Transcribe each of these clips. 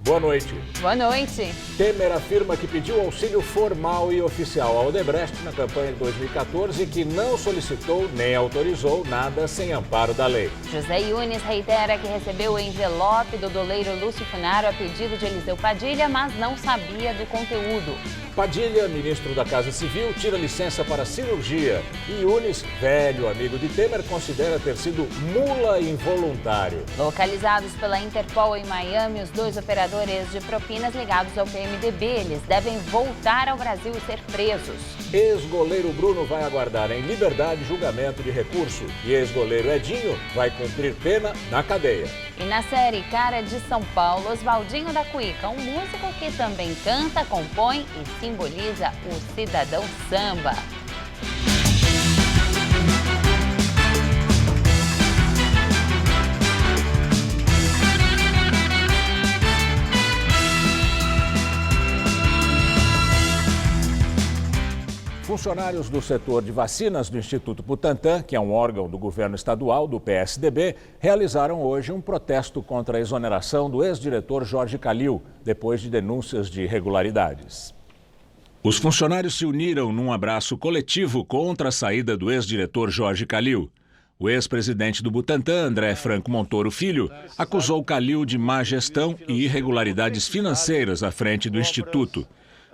Boa noite. Boa noite. Temer afirma que pediu auxílio formal e oficial ao Odebrecht na campanha de 2014 e que não solicitou nem autorizou nada sem amparo da lei. José Yunes reitera que recebeu o envelope do doleiro Lúcio Funaro a pedido de Eliseu Padilha, mas não sabia do conteúdo. Padilha, ministro da Casa Civil, tira licença para cirurgia. E Yunes, velho amigo de Temer, considera ter sido mula involuntário. Localizados pela Interpol em Miami, os dois operadores de propinas ligados ao PMDB, eles devem voltar ao Brasil e ser presos. Ex-goleiro Bruno vai aguardar em liberdade julgamento de recurso. E ex-goleiro Edinho vai cumprir pena na cadeia. E na série Cara de São Paulo, Oswaldinho da Cuíca, um músico que também canta, compõe e simboliza o cidadão samba. Funcionários do setor de vacinas do Instituto Butantan, que é um órgão do governo estadual do PSDB, realizaram hoje um protesto contra a exoneração do ex-diretor Jorge Calil, depois de denúncias de irregularidades. Os funcionários se uniram num abraço coletivo contra a saída do ex-diretor Jorge Calil. O ex-presidente do Butantan, André Franco Montoro Filho, acusou Calil de má gestão e irregularidades financeiras à frente do Instituto.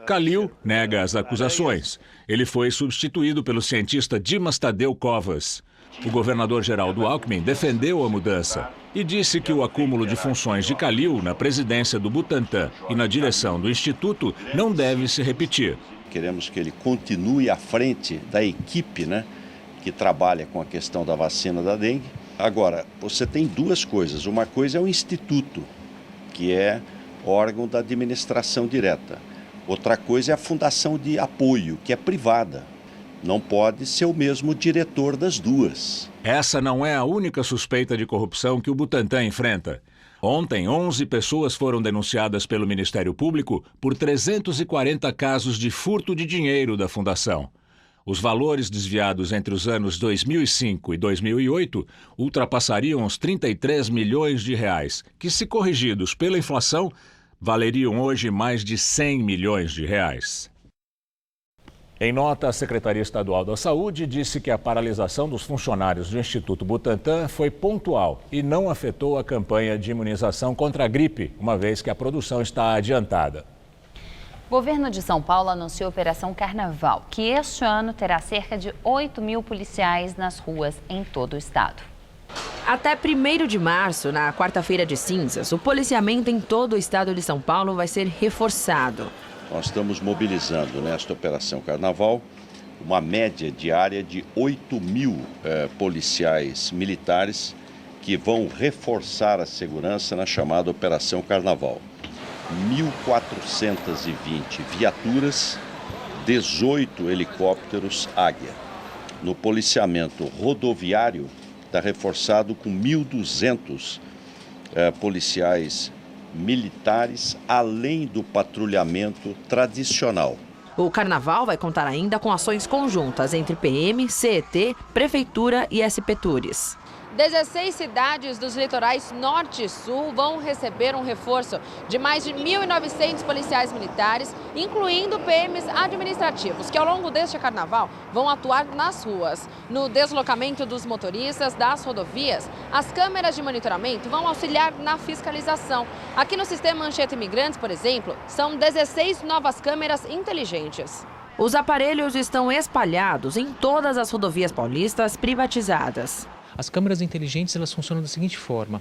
Calil nega as acusações. Ele foi substituído pelo cientista Dimas Tadeu Covas. O governador Geraldo Alckmin defendeu a mudança e disse que o acúmulo de funções de Calil na presidência do Butantan e na direção do Instituto não deve se repetir. Queremos que ele continue à frente da equipe, que trabalha com a questão da vacina da dengue. Agora, você tem duas coisas. Uma coisa é o Instituto, que é órgão da administração direta. Outra coisa é a fundação de apoio, que é privada. Não pode ser o mesmo diretor das duas. Essa não é a única suspeita de corrupção que o Butantan enfrenta. Ontem, 11 pessoas foram denunciadas pelo Ministério Público por 340 casos de furto de dinheiro da fundação. Os valores desviados entre os anos 2005 e 2008 ultrapassariam os 33 milhões de reais, que, se corrigidos pela inflação, valeriam hoje mais de 100 milhões de reais. Em nota, a Secretaria Estadual da Saúde disse que a paralisação dos funcionários do Instituto Butantan foi pontual e não afetou a campanha de imunização contra a gripe, uma vez que a produção está adiantada. O governo de São Paulo anunciou a Operação Carnaval, que este ano terá cerca de 8 mil policiais nas ruas em todo o estado. Até 1º de março, na quarta-feira de cinzas, o policiamento em todo o estado de São Paulo vai ser reforçado. Nós estamos mobilizando nesta Operação Carnaval uma média diária de 8 mil policiais militares que vão reforçar a segurança na chamada Operação Carnaval. 1.420 viaturas, 18 helicópteros Águia. No policiamento rodoviário, está reforçado com 1.200 policiais militares, além do patrulhamento tradicional. O carnaval vai contar ainda com ações conjuntas entre PM, CET, Prefeitura e SP Tours. 16 cidades dos litorais norte e sul vão receber um reforço de mais de 1.900 policiais militares, incluindo PMs administrativos, que ao longo deste carnaval vão atuar nas ruas. No deslocamento dos motoristas das rodovias, as câmeras de monitoramento vão auxiliar na fiscalização. Aqui no sistema Anchieta Imigrantes, por exemplo, são 16 novas câmeras inteligentes. Os aparelhos estão espalhados em todas as rodovias paulistas privatizadas. As câmeras inteligentes, elas funcionam da seguinte forma: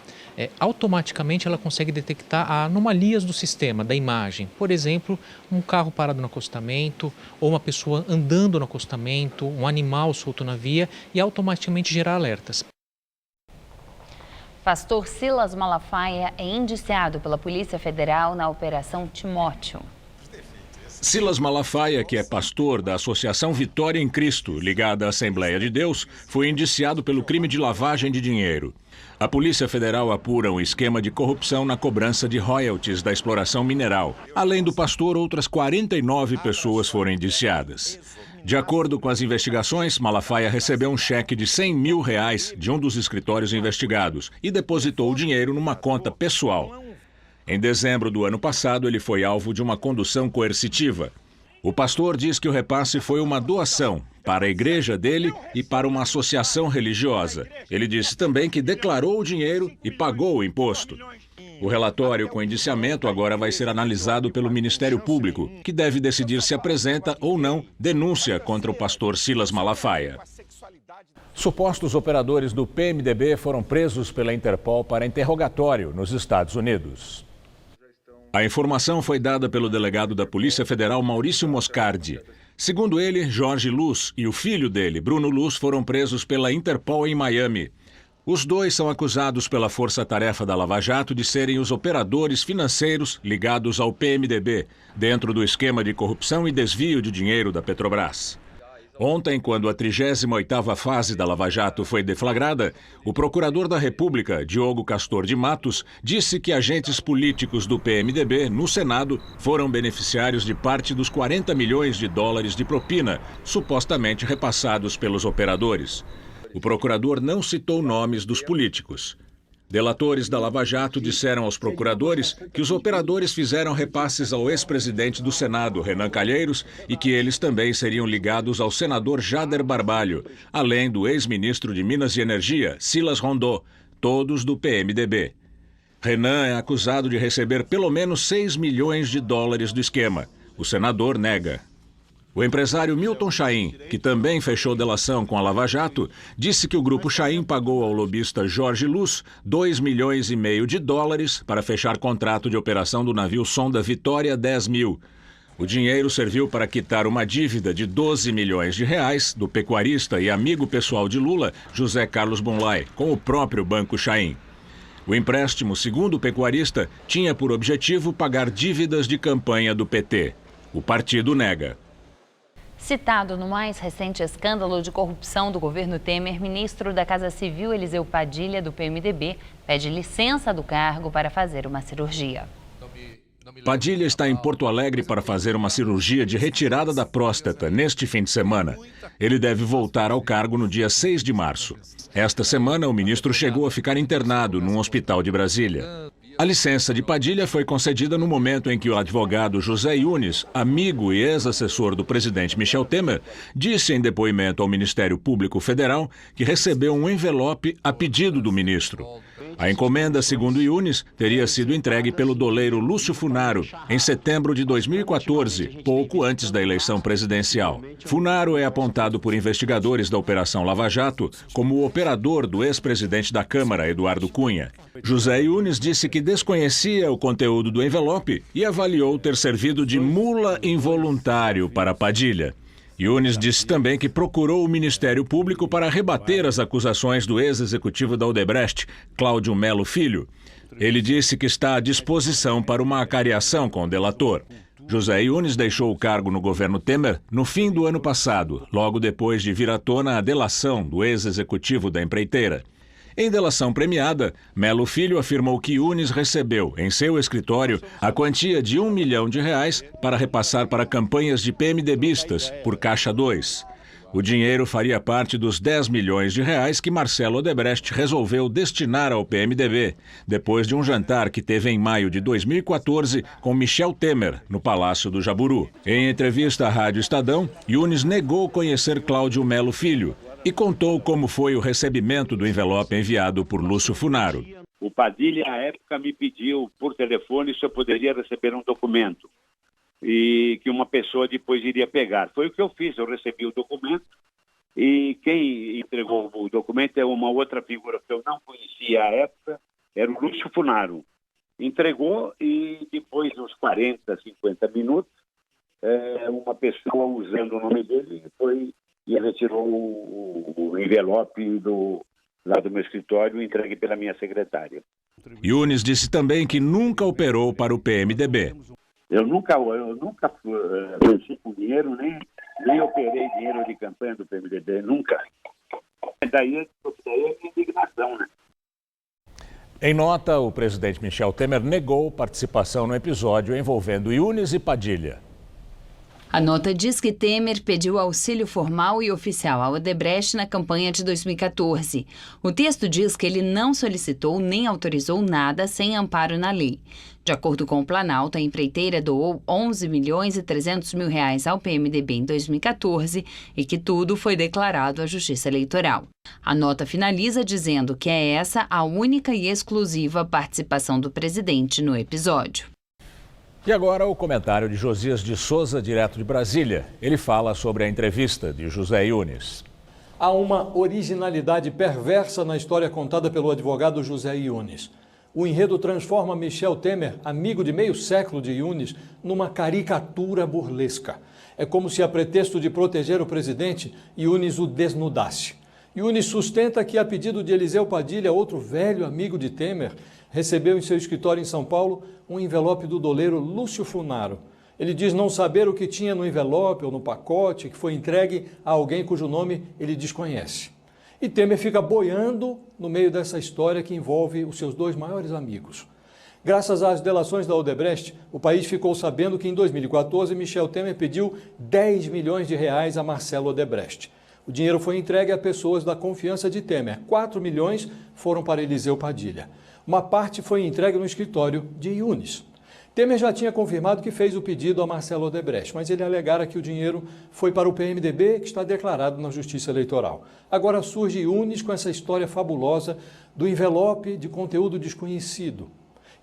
automaticamente ela consegue detectar anomalias do sistema, da imagem. Por exemplo, um carro parado no acostamento, ou uma pessoa andando no acostamento, um animal solto na via, e automaticamente gerar alertas. Pastor Silas Malafaia é indiciado pela Polícia Federal na Operação Timóteo. Silas Malafaia, que é pastor da Associação Vitória em Cristo, ligada à Assembleia de Deus, foi indiciado pelo crime de lavagem de dinheiro. A Polícia Federal apura um esquema de corrupção na cobrança de royalties da exploração mineral. Além do pastor, outras 49 pessoas foram indiciadas. De acordo com as investigações, Malafaia recebeu um cheque de R$100 mil de um dos escritórios investigados e depositou o dinheiro numa conta pessoal. Em dezembro do ano passado, ele foi alvo de uma condução coercitiva. O pastor diz que o repasse foi uma doação para a igreja dele e para uma associação religiosa. Ele disse também que declarou o dinheiro e pagou o imposto. O relatório com indiciamento agora vai ser analisado pelo Ministério Público, que deve decidir se apresenta ou não denúncia contra o pastor Silas Malafaia. Supostos operadores do PMDB foram presos pela Interpol para interrogatório nos Estados Unidos. A informação foi dada pelo delegado da Polícia Federal, Maurício Moscardi. Segundo ele, Jorge Luz e o filho dele, Bruno Luz, foram presos pela Interpol em Miami. Os dois são acusados pela Força-Tarefa da Lava Jato de serem os operadores financeiros ligados ao PMDB, dentro do esquema de corrupção e desvio de dinheiro da Petrobras. Ontem, quando a 38ª fase da Lava Jato foi deflagrada, o procurador da República, Diogo Castor de Matos, disse que agentes políticos do PMDB, no Senado, foram beneficiários de parte dos 40 milhões de dólares de propina, supostamente repassados pelos operadores. O procurador não citou nomes dos políticos. Delatores da Lava Jato disseram aos procuradores que os operadores fizeram repasses ao ex-presidente do Senado, Renan Calheiros, e que eles também seriam ligados ao senador Jader Barbalho, além do ex-ministro de Minas e Energia, Silas Rondô, todos do PMDB. Renan é acusado de receber pelo menos 6 milhões de dólares do esquema. O senador nega. O empresário Milton Chaim, que também fechou delação com a Lava Jato, disse que o grupo Chaim pagou ao lobista Jorge Luz 2,5 milhões de dólares para fechar contrato de operação do navio sonda Vitória 10.000. O dinheiro serviu para quitar uma dívida de 12 milhões de reais do pecuarista e amigo pessoal de Lula, José Carlos Bonlai, com o próprio Banco Chaim. O empréstimo, segundo o pecuarista, tinha por objetivo pagar dívidas de campanha do PT. O partido nega. Citado no mais recente escândalo de corrupção do governo Temer, ministro da Casa Civil, Eliseu Padilha, do PMDB, pede licença do cargo para fazer uma cirurgia. Padilha está em Porto Alegre para fazer uma cirurgia de retirada da próstata neste fim de semana. Ele deve voltar ao cargo no dia 6 de março. Esta semana, o ministro chegou a ficar internado num hospital de Brasília. A licença de Padilha foi concedida no momento em que o advogado José Yunes, amigo e ex-assessor do presidente Michel Temer, disse em depoimento ao Ministério Público Federal que recebeu um envelope a pedido do ministro. A encomenda, segundo Yunes, teria sido entregue pelo doleiro Lúcio Funaro em setembro de 2014, pouco antes da eleição presidencial. Funaro é apontado por investigadores da Operação Lava Jato como o operador do ex-presidente da Câmara, Eduardo Cunha. José Yunes disse que desconhecia o conteúdo do envelope e avaliou ter servido de mula involuntário para Padilha. Yunes disse também que procurou o Ministério Público para rebater as acusações do ex-executivo da Odebrecht, Cláudio Melo Filho. Ele disse que está à disposição para uma acariação com o delator. José Yunes deixou o cargo no governo Temer no fim do ano passado, logo depois de vir à tona a delação do ex-executivo da empreiteira. Em delação premiada, Melo Filho afirmou que Yunes recebeu, em seu escritório, a quantia de R$1 milhão para repassar para campanhas de PMDBistas, por Caixa 2. O dinheiro faria parte dos R$10 milhões que Marcelo Odebrecht resolveu destinar ao PMDB, depois de um jantar que teve em maio de 2014 com Michel Temer, no Palácio do Jaburu. Em entrevista à Rádio Estadão, Yunes negou conhecer Cláudio Melo Filho e contou como foi o recebimento do envelope enviado por Lúcio Funaro. O Padilha, à época, me pediu por telefone se eu poderia receber um documento e que uma pessoa depois iria pegar. Foi o que eu fiz, eu recebi o documento e quem entregou o documento é uma outra figura que eu não conhecia à época, era o Lúcio Funaro. Entregou e depois de uns 40, 50 minutos, uma pessoa usando o nome dele foi e retirou o envelope lá do meu escritório e entregue pela minha secretária. Yunes disse também que nunca operou para o PMDB. Eu nunca mexi com dinheiro, nem operei dinheiro de campanha do PMDB, nunca. Daí é minha indignação, né? Em nota, o presidente Michel Temer negou participação no episódio envolvendo Yunes e Padilha. A nota diz que Temer pediu auxílio formal e oficial à Odebrecht na campanha de 2014. O texto diz que ele não solicitou nem autorizou nada sem amparo na lei. De acordo com o Planalto, a empreiteira doou 11 milhões e 300 mil reais ao PMDB em 2014 e que tudo foi declarado à Justiça Eleitoral. A nota finaliza dizendo que é essa a única e exclusiva participação do presidente no episódio. E agora o comentário de Josias de Souza, direto de Brasília. Ele fala sobre a entrevista de José Yunes. Há uma originalidade perversa na história contada pelo advogado José Yunes. O enredo transforma Michel Temer, amigo de meio século de Yunes, numa caricatura burlesca. É como se, a pretexto de proteger o presidente, Yunes o desnudasse. Yunes sustenta que, a pedido de Eliseu Padilha, outro velho amigo de Temer, recebeu em seu escritório em São Paulo um envelope do doleiro Lúcio Funaro. Ele diz não saber o que tinha no envelope ou no pacote, que foi entregue a alguém cujo nome ele desconhece. E Temer fica boiando no meio dessa história que envolve os seus dois maiores amigos. Graças às delações da Odebrecht, o país ficou sabendo que em 2014 Michel Temer pediu 10 milhões de reais a Marcelo Odebrecht. O dinheiro foi entregue a pessoas da confiança de Temer. 4 milhões foram para Eliseu Padilha. Uma parte foi entregue no escritório de Yunes. Temer já tinha confirmado que fez o pedido a Marcelo Odebrecht, mas ele alegara que o dinheiro foi para o PMDB, que está declarado na Justiça Eleitoral. Agora surge Yunes com essa história fabulosa do envelope de conteúdo desconhecido.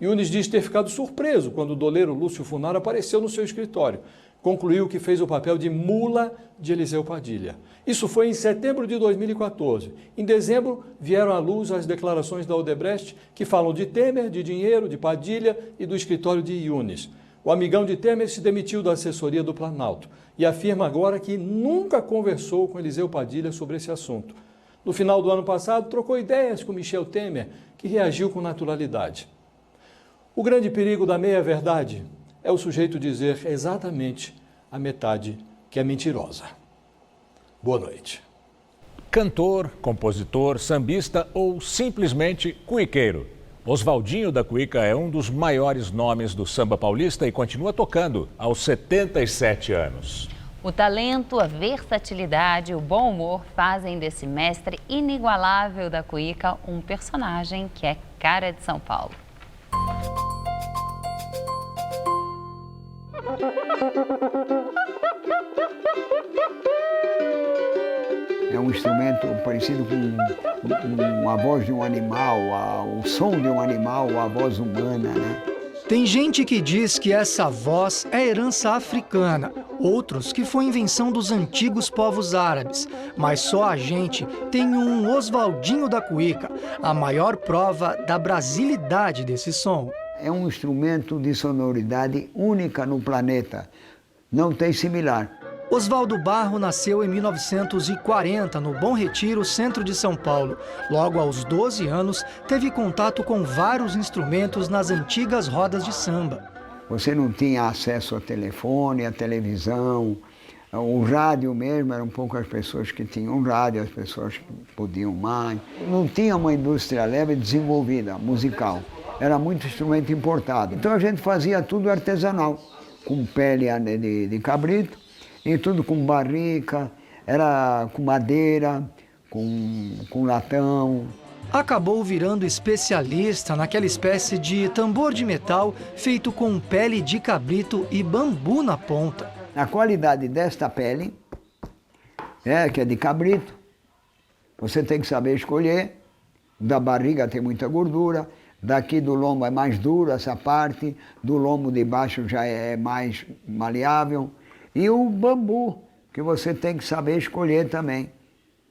Yunes diz ter ficado surpreso quando o doleiro Lúcio Funaro apareceu no seu escritório. Concluiu que fez o papel de mula de Eliseu Padilha. Isso foi em setembro de 2014. Em dezembro, vieram à luz as declarações da Odebrecht, que falam de Temer, de dinheiro, de Padilha e do escritório de Yunes. O amigão de Temer se demitiu da assessoria do Planalto e afirma agora que nunca conversou com Eliseu Padilha sobre esse assunto. No final do ano passado, trocou ideias com Michel Temer, que reagiu com naturalidade. O grande perigo da meia-verdade é o sujeito dizer exatamente a metade que é mentirosa. Boa noite. Cantor, compositor, sambista ou simplesmente cuiqueiro. Oswaldinho da Cuíca é um dos maiores nomes do samba paulista e continua tocando aos 77 anos. O talento, a versatilidade e o bom humor fazem desse mestre inigualável da Cuíca um personagem que é cara de São Paulo. É um instrumento parecido com a voz de um animal, o som de um animal, a voz humana, né? Tem gente que diz que essa voz é herança africana, outros que foi invenção dos antigos povos árabes. Mas só a gente tem um Oswaldinho da Cuíca, a maior prova da brasilidade desse som. É um instrumento de sonoridade única no planeta, não tem similar. Oswaldo Barro nasceu em 1940, no Bom Retiro, centro de São Paulo. Logo aos 12 anos, teve contato com vários instrumentos nas antigas rodas de samba. Você não tinha acesso a telefone, a televisão, o rádio mesmo, eram poucas pessoas que tinham rádio, as pessoas que podiam mais. Não tinha uma indústria leve desenvolvida, musical. Era muito instrumento importado. Então a gente fazia tudo artesanal, com pele de cabrito, e tudo com barrica, era com madeira, com latão. Acabou virando especialista naquela espécie de tambor de metal feito com pele de cabrito e bambu na ponta. A qualidade desta pele, que é de cabrito, você tem que saber escolher. Da barriga tem muita gordura, daqui do lombo é mais duro essa parte, do lombo de baixo já é mais maleável. E o bambu, que você tem que saber escolher também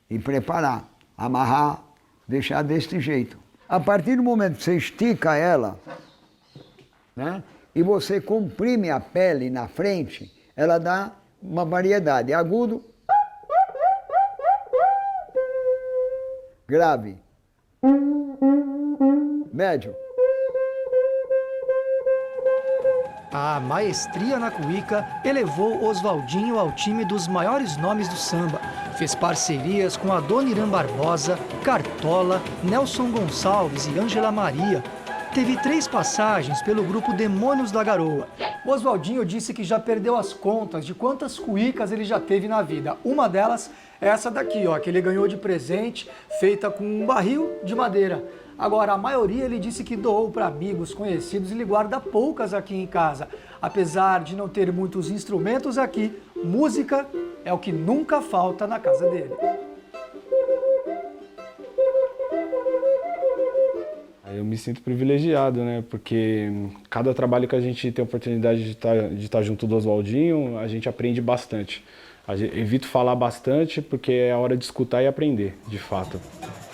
e preparar, amarrar, deixar deste jeito. A partir do momento que você estica ela, né, e você comprime a pele na frente, ela dá uma variedade. Agudo, grave, médio. A maestria na cuíca elevou Oswaldinho ao time dos maiores nomes do samba. Fez parcerias com Adoniran Barbosa, Cartola, Nelson Gonçalves e Ângela Maria. teve 3 passagens pelo grupo Demônios da Garoa. O Oswaldinho disse que já perdeu as contas de quantas cuícas ele já teve na vida. Uma delas é essa daqui, ó, que ele ganhou de presente, feita com um barril de madeira. Agora, a maioria ele disse que doou para amigos, conhecidos, e ele guarda poucas aqui em casa. Apesar de não ter muitos instrumentos aqui, música é o que nunca falta na casa dele. Eu me sinto privilegiado, né? Porque cada trabalho que a gente tem a oportunidade de estar junto do Oswaldinho, a gente aprende bastante. Evito falar bastante porque é a hora de escutar e aprender, de fato.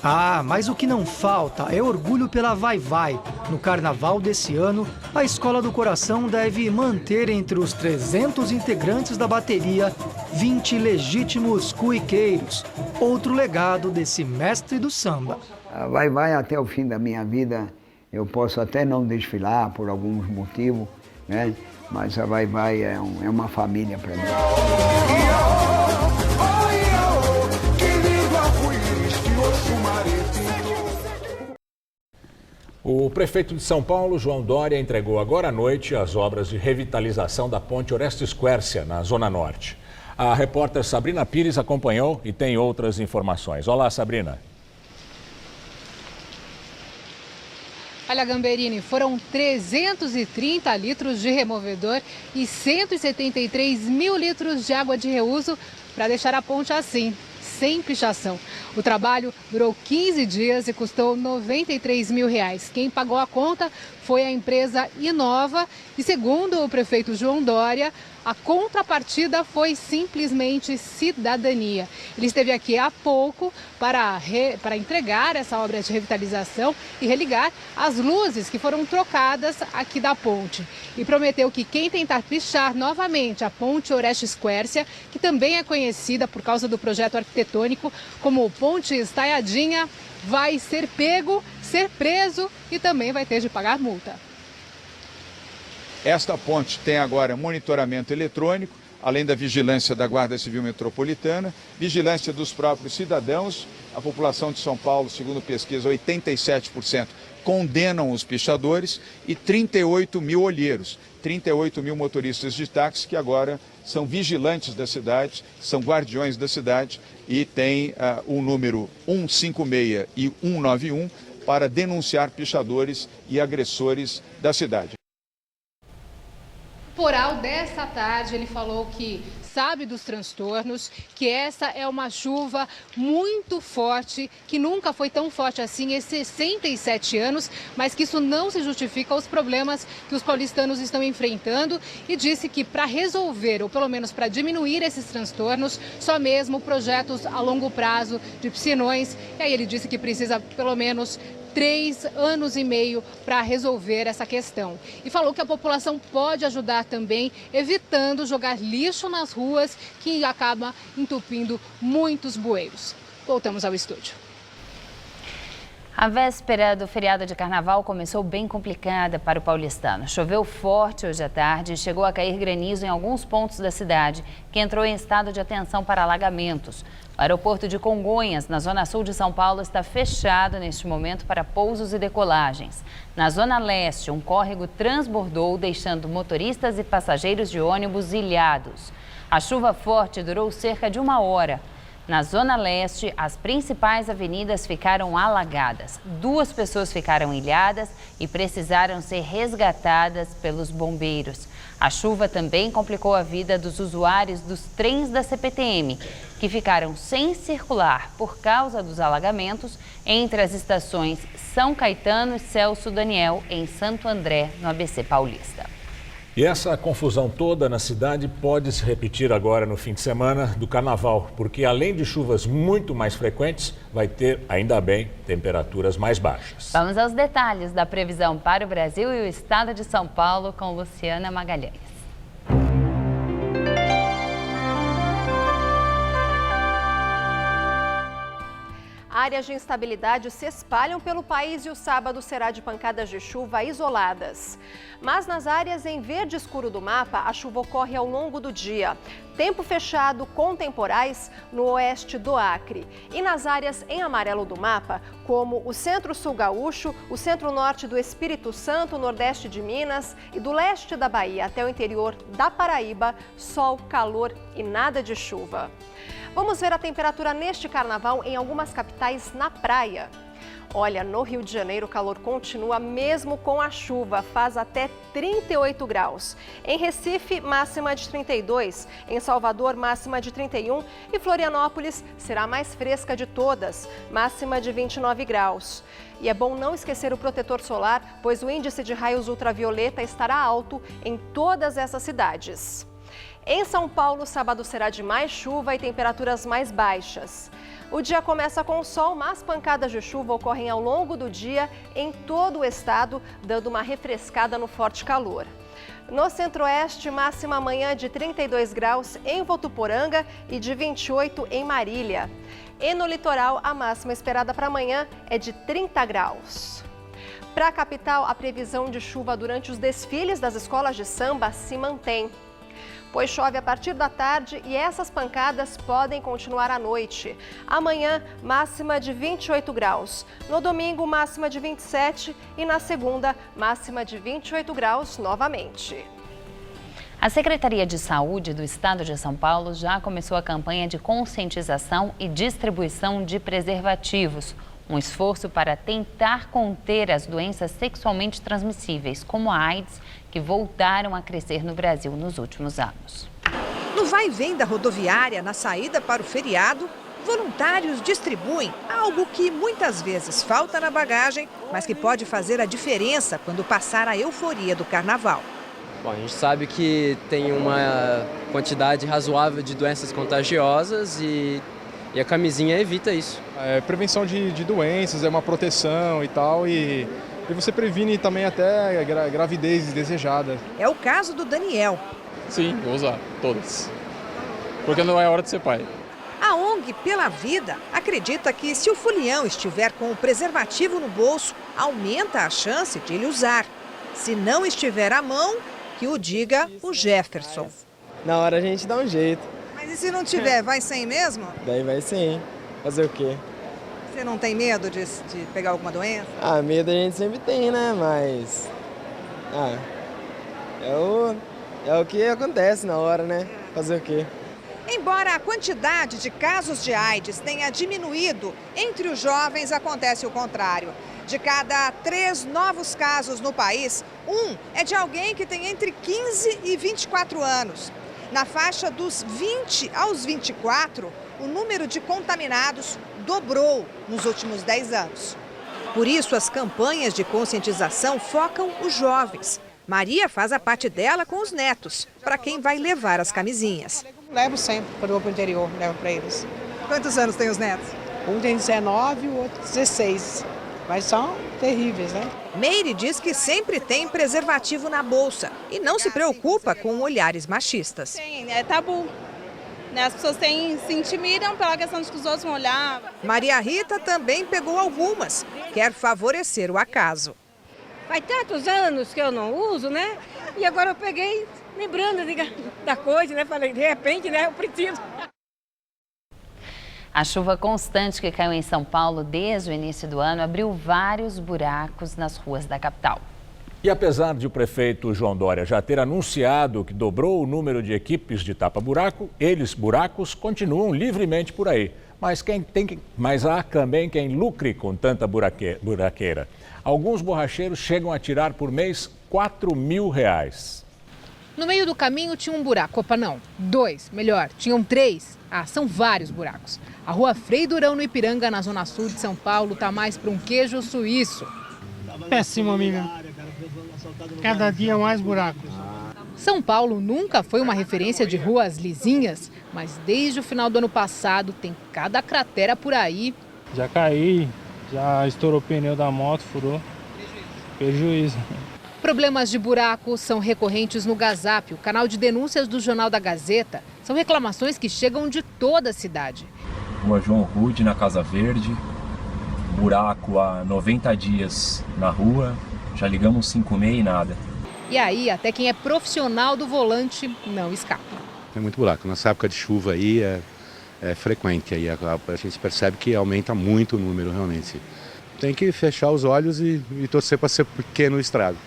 Ah, mas o que não falta é orgulho pela Vai Vai. No carnaval desse ano, a Escola do Coração deve manter entre os 300 integrantes da bateria 20 legítimos cuiqueiros. Outro legado desse mestre do samba. A Vai Vai até o fim da minha vida, eu posso até não desfilar por alguns motivos, né? Mas a Vai Vai é uma família para mim. O prefeito de São Paulo, João Dória, entregou agora à noite as obras de revitalização da ponte Orestes Quércia, na Zona Norte. A repórter Sabrina Pires acompanhou e tem outras informações. Olá, Sabrina. Olha, Gamberini, foram 330 litros de removedor e 173 mil litros de água de reuso para deixar a ponte assim, sem pichação. O trabalho durou 15 dias e custou R$ 93 mil. Quem pagou a conta foi a empresa Inova e, segundo o prefeito João Dória, a contrapartida foi simplesmente cidadania. Ele esteve aqui há pouco para entregar essa obra de revitalização e religar as luzes que foram trocadas aqui da ponte. E prometeu que quem tentar pichar novamente a ponte Orestes Quércia, que também é conhecida por causa do projeto arquitetônico como Ponte Estaiadinha, vai ser pego, ser preso e também vai ter de pagar multa. Esta ponte tem agora monitoramento eletrônico, além da vigilância da Guarda Civil Metropolitana, vigilância dos próprios cidadãos. A população de São Paulo, segundo pesquisa, 87% condenam os pichadores e 38 mil olheiros, 38 mil motoristas de táxi que agora são vigilantes da cidade, são guardiões da cidade e têm o número 156 e 191 para denunciar pichadores e agressores da cidade. Temporal desta tarde, ele falou que sabe dos transtornos, que essa é uma chuva muito forte, que nunca foi tão forte assim em 67 anos, mas que isso não se justifica aos problemas que os paulistanos estão enfrentando e disse que para resolver, ou pelo menos para diminuir esses transtornos, só mesmo projetos a longo prazo de piscinões. E aí ele disse que precisa pelo menos 3 anos e meio para resolver essa questão. E falou que a população pode ajudar também, evitando jogar lixo nas ruas, que acaba entupindo muitos bueiros. Voltamos ao estúdio. A véspera do feriado de carnaval começou bem complicada para o paulistano. Choveu forte hoje à tarde e chegou a cair granizo em alguns pontos da cidade, que entrou em estado de atenção para alagamentos. O aeroporto de Congonhas, na zona sul de São Paulo, está fechado neste momento para pousos e decolagens. Na zona leste, um córrego transbordou, deixando motoristas e passageiros de ônibus ilhados. A chuva forte durou cerca de 1 hora. Na zona leste, as principais avenidas ficaram alagadas. 2 pessoas ficaram ilhadas e precisaram ser resgatadas pelos bombeiros. A chuva também complicou a vida dos usuários dos trens da CPTM, que ficaram sem circular por causa dos alagamentos entre as estações São Caetano e Celso Daniel, em Santo André, no ABC Paulista. E essa confusão toda na cidade pode se repetir agora no fim de semana do carnaval, porque além de chuvas muito mais frequentes, vai ter, ainda bem, temperaturas mais baixas. Vamos aos detalhes da previsão para o Brasil e o estado de São Paulo com Luciana Magalhães. Áreas de instabilidade se espalham pelo país e o sábado será de pancadas de chuva isoladas. Mas nas áreas em verde escuro do mapa, a chuva ocorre ao longo do dia. Tempo fechado com temporais no oeste do Acre. E nas áreas em amarelo do mapa, como o centro-sul gaúcho, o centro-norte do Espírito Santo, o nordeste de Minas e do leste da Bahia até o interior da Paraíba, sol, calor e nada de chuva. Vamos ver a temperatura neste carnaval em algumas capitais na praia. Olha, no Rio de Janeiro o calor continua mesmo com a chuva, faz até 38 graus. Em Recife, máxima de 32, em Salvador, máxima de 31 e Florianópolis será a mais fresca de todas, máxima de 29 graus. E é bom não esquecer o protetor solar, pois o índice de raios ultravioleta estará alto em todas essas cidades. Em São Paulo, sábado será de mais chuva e temperaturas mais baixas. O dia começa com sol, mas pancadas de chuva ocorrem ao longo do dia em todo o estado, dando uma refrescada no forte calor. No centro-oeste, máxima amanhã de 32 graus em Votuporanga e de 28 em Marília. E no litoral, a máxima esperada para amanhã é de 30 graus. Para a capital, a previsão de chuva durante os desfiles das escolas de samba se mantém, pois chove a partir da tarde e essas pancadas podem continuar à noite. Amanhã, máxima de 28 graus. No domingo, máxima de 27 e na segunda, máxima de 28 graus novamente. A Secretaria de Saúde do Estado de São Paulo já começou a campanha de conscientização e distribuição de preservativos. Um esforço para tentar conter as doenças sexualmente transmissíveis, como a AIDS, que voltaram a crescer no Brasil nos últimos anos. No vai e vem da rodoviária, na saída para o feriado, voluntários distribuem algo que muitas vezes falta na bagagem, mas que pode fazer a diferença quando passar a euforia do carnaval. Bom, a gente sabe que tem uma quantidade razoável de doenças contagiosas e a camisinha evita isso. Prevenção de doenças, é uma proteção e tal, e você previne também até gravidez desejada. É o caso do Daniel. Sim, vou usar todas, porque não é hora de ser pai. A ONG Pela Vida acredita que se o folião estiver com o preservativo no bolso, aumenta a chance de ele usar. Se não estiver à mão, que o diga o Jefferson. Na hora a gente dá um jeito. Mas e se não tiver, vai sem mesmo? Daí vai sim. Fazer o quê? Você não tem medo de pegar alguma doença? Medo a gente sempre tem, né? Mas... é o que acontece na hora, né? Fazer o quê? Embora a quantidade de casos de AIDS tenha diminuído, entre os jovens acontece o contrário. De cada 3 novos casos no país, 1 é de alguém que tem entre 15 e 24 anos. Na faixa dos 20 aos 24, o número de contaminados dobrou nos últimos 10 anos. Por isso, as campanhas de conscientização focam os jovens. Maria faz a parte dela com os netos, para quem vai levar as camisinhas. Levo sempre, quando eu vou para o interior, levo para eles. Quantos anos tem os netos? Um tem 19 e o outro 16. Mas são terríveis, né? Meire diz que sempre tem preservativo na bolsa e não se preocupa com olhares machistas. Sim, é tabu. As pessoas se intimidam pela questão de que os outros vão olhar. Maria Rita também pegou algumas. Quer favorecer o acaso. Faz tantos anos que eu não uso, né? E agora eu peguei lembrando da coisa, né? Falei, de repente, né? Eu preciso. A chuva constante que caiu em São Paulo desde o início do ano abriu vários buracos nas ruas da capital. E apesar de o prefeito João Dória já ter anunciado que dobrou o número de equipes de tapa-buraco, buracos continuam livremente por aí. Mas há também quem lucre com tanta buraqueira. Alguns borracheiros chegam a tirar por mês R$4.000. No meio do caminho tinha um buraco. Opa, não. 2, melhor. Tinham 3. São vários buracos. A rua Frei Durão, no Ipiranga, na zona sul de São Paulo, tá mais para um queijo suíço. Péssimo, amiga. Cada dia mais buracos. São Paulo nunca foi uma referência de ruas lisinhas, mas desde o final do ano passado tem cada cratera por aí. Já caí, já estourou o pneu da moto, furou. Prejuízo. Problemas de buraco são recorrentes no Gazap, o canal de denúncias do Jornal da Gazeta. São reclamações que chegam de toda a cidade. Rua João Rude, na Casa Verde, buraco há 90 dias na rua, já ligamos 56 e nada. E aí, até quem é profissional do volante não escapa. Tem muito buraco. Nessa época de chuva aí é frequente. Aí a gente percebe que aumenta muito o número realmente. Tem que fechar os olhos e torcer para ser pequeno o estrago.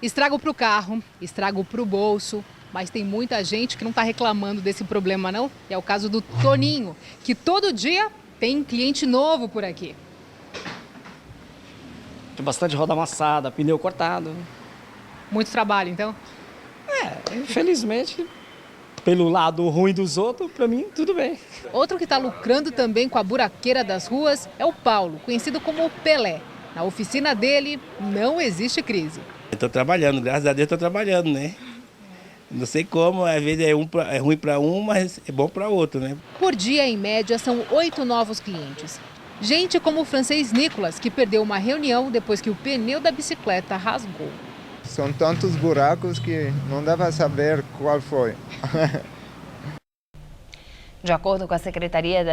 Estrago para o carro, estrago para o bolso, mas tem muita gente que não está reclamando desse problema não. É o caso do Toninho, que todo dia tem cliente novo por aqui. Tem bastante roda amassada, pneu cortado. Muito trabalho, então? Infelizmente, pelo lado ruim dos outros, para mim, tudo bem. Outro que está lucrando também com a buraqueira das ruas é o Paulo, conhecido como o Pelé. Na oficina dele, não existe crise. Estou trabalhando, graças a Deus estou trabalhando, né? Não sei como, às vezes é ruim para um, mas é bom para outro, né? Por dia, em média, são 8 novos clientes. Gente como o francês Nicolas, que perdeu uma reunião depois que o pneu da bicicleta rasgou. São tantos buracos que não dá para saber qual foi. De acordo com a Secretaria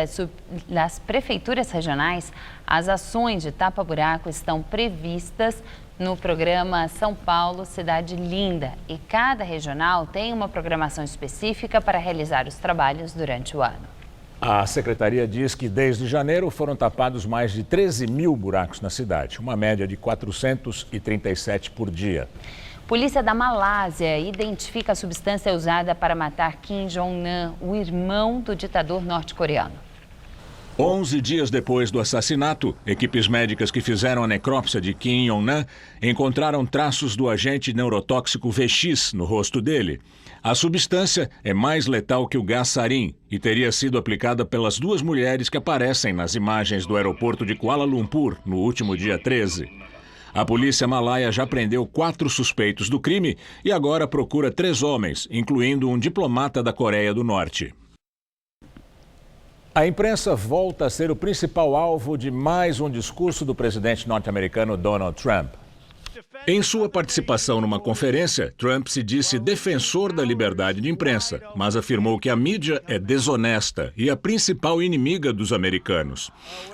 das Prefeituras Regionais, as ações de tapa-buraco estão previstas no programa São Paulo Cidade Linda e cada regional tem uma programação específica para realizar os trabalhos durante o ano. A secretaria diz que desde janeiro foram tapados mais de 13 mil buracos na cidade, uma média de 437 por dia. Polícia da Malásia identifica a substância usada para matar Kim Jong-nam, o irmão do ditador norte-coreano. 11 dias depois do assassinato, equipes médicas que fizeram a necrópsia de Kim Jong-nam encontraram traços do agente neurotóxico VX no rosto dele. A substância é mais letal que o gás sarin e teria sido aplicada pelas 2 mulheres que aparecem nas imagens do aeroporto de Kuala Lumpur no último dia 13. A polícia malaia já prendeu 4 suspeitos do crime e agora procura 3 homens, incluindo um diplomata da Coreia do Norte. A imprensa volta a ser o principal alvo de mais um discurso do presidente norte-americano Donald Trump. Em sua participação numa conferência, Trump se disse defensor da liberdade de imprensa, mas afirmou que a mídia é desonesta e a principal inimiga dos americanos.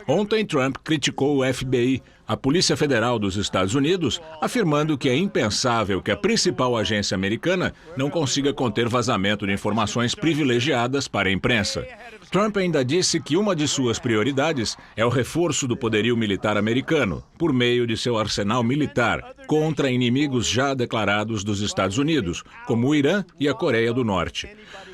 Ontem, Trump criticou o FBI, a Polícia Federal dos Estados Unidos, afirmando que é impensável que a principal agência americana não consiga conter vazamento de informações privilegiadas para a imprensa. Trump ainda disse que uma de suas prioridades é o reforço do poderio militar americano, por meio de seu arsenal militar, contra inimigos já declarados dos Estados Unidos, como o Irã e a Coreia do Norte.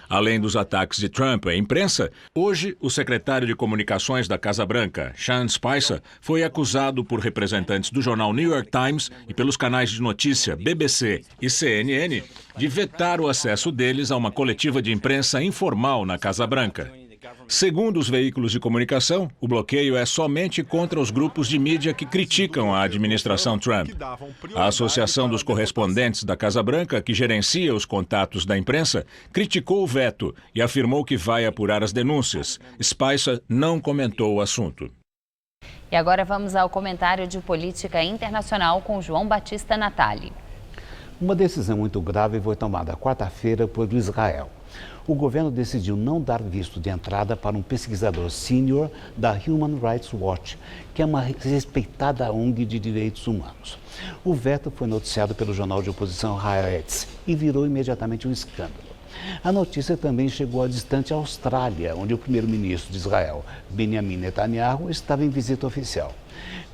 Além dos ataques de Trump à imprensa, hoje o secretário de Comunicações da Casa Branca, Sean Spicer, foi acusado por representantes do jornal New York Times e pelos canais de notícia BBC e CNN de vetar o acesso deles a uma coletiva de imprensa informal na Casa Branca. Segundo os veículos de comunicação, o bloqueio é somente contra os grupos de mídia que criticam a administração Trump. A Associação dos Correspondentes da Casa Branca, que gerencia os contatos da imprensa, criticou o veto e afirmou que vai apurar as denúncias. Spicer não comentou o assunto. E agora vamos ao comentário de política internacional com João Batista Natali. Uma decisão muito grave foi tomada quarta-feira por Israel. O governo decidiu não dar visto de entrada para um pesquisador sênior da Human Rights Watch, que é uma respeitada ONG de direitos humanos. O veto foi noticiado pelo jornal de oposição Haaretz e virou imediatamente um escândalo. A notícia também chegou à distante Austrália, onde o primeiro-ministro de Israel, Benjamin Netanyahu, estava em visita oficial.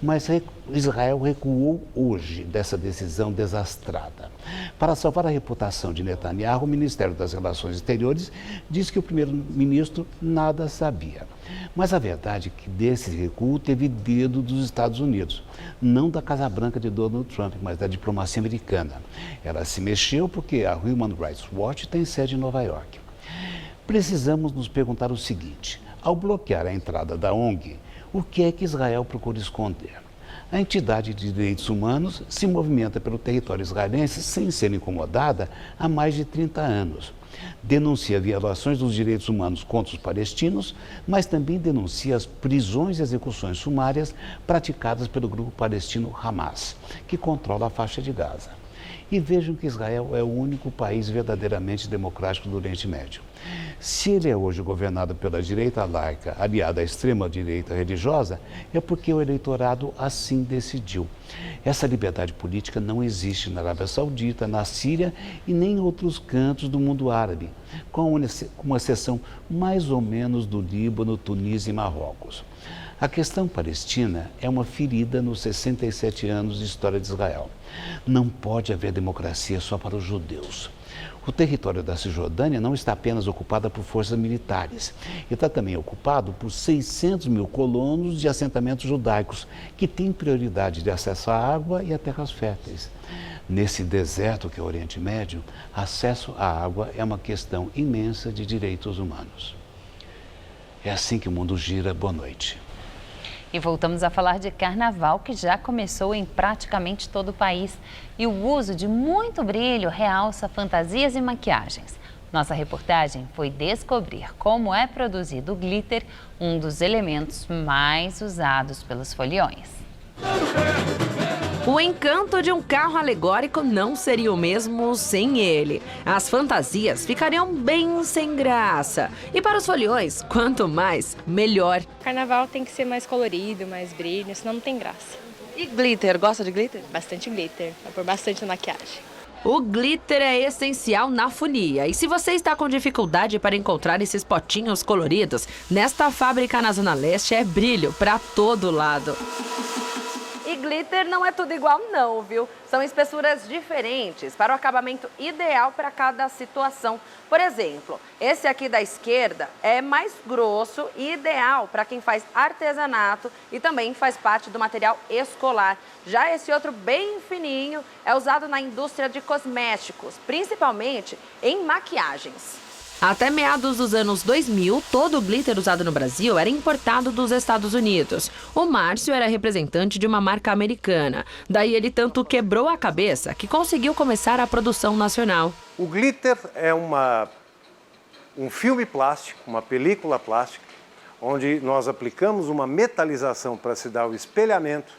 Mas Israel recuou hoje dessa decisão desastrada. Para salvar a reputação de Netanyahu, o Ministério das Relações Exteriores diz que o primeiro-ministro nada sabia. Mas a verdade é que desse recuo teve dedo dos Estados Unidos, não da Casa Branca de Donald Trump, mas da diplomacia americana. Ela se mexeu porque a Human Rights Watch tem sede em Nova York. Precisamos nos perguntar o seguinte: ao bloquear a entrada da ONG, o que é que Israel procura esconder? A entidade de direitos humanos se movimenta pelo território israelense sem ser incomodada há mais de 30 anos. Denuncia violações dos direitos humanos contra os palestinos, mas também denuncia as prisões e execuções sumárias praticadas pelo grupo palestino Hamas, que controla a faixa de Gaza. E vejam que Israel é o único país verdadeiramente democrático do Oriente Médio. Se ele é hoje governado pela direita laica, aliada à extrema-direita religiosa, é porque o eleitorado assim decidiu. Essa liberdade política não existe na Arábia Saudita, na Síria e nem em outros cantos do mundo árabe, com uma exceção mais ou menos do Líbano, Tunísia e Marrocos. A questão palestina é uma ferida nos 67 anos de história de Israel. Não pode haver democracia só para os judeus. O território da Cisjordânia não está apenas ocupado por forças militares, está também ocupado por 600 mil colonos de assentamentos judaicos, que têm prioridade de acesso à água e a terras férteis. Nesse deserto que é o Oriente Médio, acesso à água é uma questão imensa de direitos humanos. É assim que o mundo gira. Boa noite. E voltamos a falar de carnaval, que já começou em praticamente todo o país. E o uso de muito brilho realça fantasias e maquiagens. Nossa reportagem foi descobrir como é produzido o glitter, um dos elementos mais usados pelos foliões. O encanto de um carro alegórico não seria o mesmo sem ele. As fantasias ficariam bem sem graça. E para os foliões, quanto mais, melhor. Carnaval tem que ser mais colorido, mais brilho, senão não tem graça. E glitter, gosta de glitter? Bastante glitter, vai pôr bastante maquiagem. O glitter é essencial na folia. E se você está com dificuldade para encontrar esses potinhos coloridos, nesta fábrica na Zona Leste é brilho para todo lado. E glitter não é tudo igual não, viu? São espessuras diferentes para o acabamento ideal para cada situação. Por exemplo, esse aqui da esquerda é mais grosso e ideal para quem faz artesanato e também faz parte do material escolar. Já esse outro bem fininho é usado na indústria de cosméticos, principalmente em maquiagens. Até meados dos anos 2000, todo o glitter usado no Brasil era importado dos Estados Unidos. O Márcio era representante de uma marca americana. Daí ele tanto quebrou a cabeça que conseguiu começar a produção nacional. O glitter é um filme plástico, uma película plástica, onde nós aplicamos uma metalização para se dar o espelhamento